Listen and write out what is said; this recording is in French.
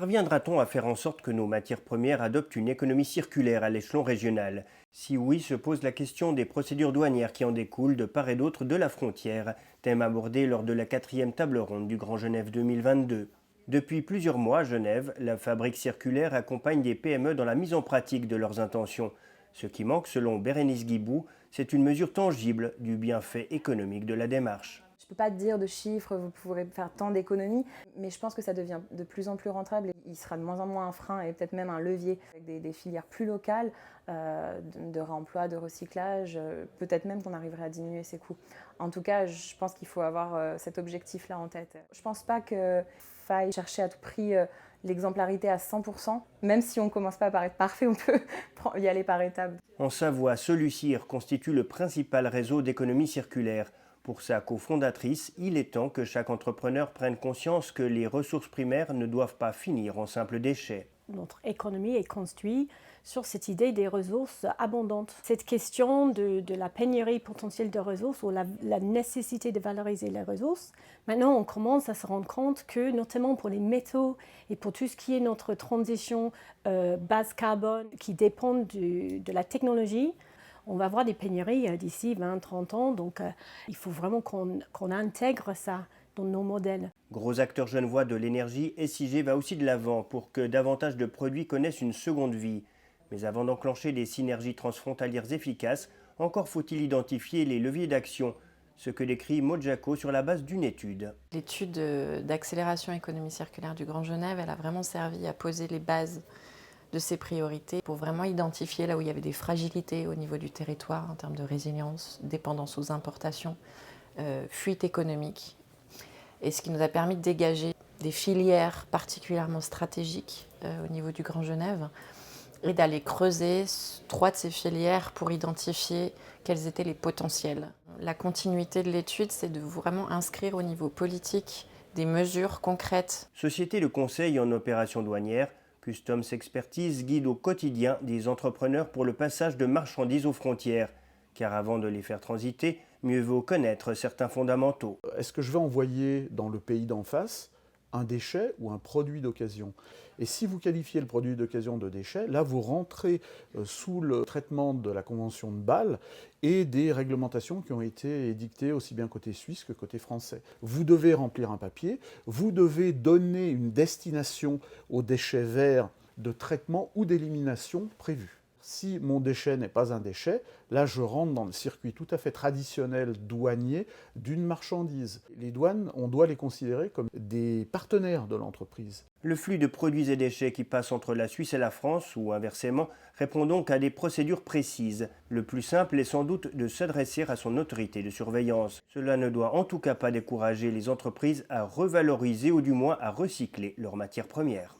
Parviendra-t-on à faire en sorte que nos matières premières adoptent une économie circulaire à l'échelon régional? Si oui, se pose la question des procédures douanières qui en découlent de part et d'autre de la frontière, thème abordé lors de la 4e table ronde du Grand Genève 2022. Depuis plusieurs mois à Genève, la fabrique circulaire accompagne des PME dans la mise en pratique de leurs intentions. Ce qui manque, selon Bérénice Guibou, c'est une mesure tangible du bienfait économique de la démarche. Je ne peux pas te dire de chiffres, vous pourrez faire tant d'économies, mais je pense que ça devient de plus en plus rentable et il sera de moins en moins un frein et peut-être même un levier avec des filières plus locales de réemploi, de recyclage, peut-être même qu'on arriverait à diminuer ses coûts. En tout cas, je pense qu'il faut avoir cet objectif-là en tête. Je ne pense pas qu'il faille chercher à tout prix l'exemplarité à 100%, même si on ne commence pas par être parfait, on peut y aller par étapes. En Savoie, Solucir constitue le principal réseau d'économie circulaire. Pour sa cofondatrice, il est temps que chaque entrepreneur prenne conscience que les ressources primaires ne doivent pas finir en simples déchets. Notre économie est construite sur cette idée des ressources abondantes. Cette question de la pénurie potentielle de ressources ou la nécessité de valoriser les ressources, maintenant on commence à se rendre compte que notamment pour les métaux et pour tout ce qui est notre transition basse carbone qui dépend de la technologie, on va avoir des pénuries d'ici 20-30 ans, donc il faut vraiment qu'on intègre ça dans nos modèles. Gros acteur genevois de l'énergie, SIG va aussi de l'avant pour que davantage de produits connaissent une seconde vie. Mais avant d'enclencher des synergies transfrontalières efficaces, encore faut-il identifier les leviers d'action, ce que décrit Maud Jacot sur la base d'une étude. L'étude d'accélération économie circulaire du Grand Genève, elle a vraiment servi à poser les bases de ces priorités pour vraiment identifier là où il y avait des fragilités au niveau du territoire en termes de résilience, dépendance aux importations, fuite économique. Et ce qui nous a permis de dégager des filières particulièrement stratégiques au niveau du Grand Genève et d'aller creuser 3 de ces filières pour identifier quels étaient les potentiels. La continuité de l'étude, c'est de vraiment inscrire au niveau politique des mesures concrètes. Société de conseil en opérations douanières, Customs Expertise guide au quotidien des entrepreneurs pour le passage de marchandises aux frontières. Car avant de les faire transiter, mieux vaut connaître certains fondamentaux. Est-ce que je vais envoyer dans le pays d'en face un déchet ou un produit d'occasion? Et si vous qualifiez le produit d'occasion de déchet, là vous rentrez sous le traitement de la Convention de Bâle et des réglementations qui ont été édictées aussi bien côté suisse que côté français. Vous devez remplir un papier, vous devez donner une destination aux déchets verts de traitement ou d'élimination prévus. Si mon déchet n'est pas un déchet, là je rentre dans le circuit tout à fait traditionnel douanier d'une marchandise. Les douanes, on doit les considérer comme des partenaires de l'entreprise. Le flux de produits et déchets qui passe entre la Suisse et la France, ou inversement, répond donc à des procédures précises. Le plus simple est sans doute de s'adresser à son autorité de surveillance. Cela ne doit en tout cas pas décourager les entreprises à revaloriser ou du moins à recycler leurs matières premières.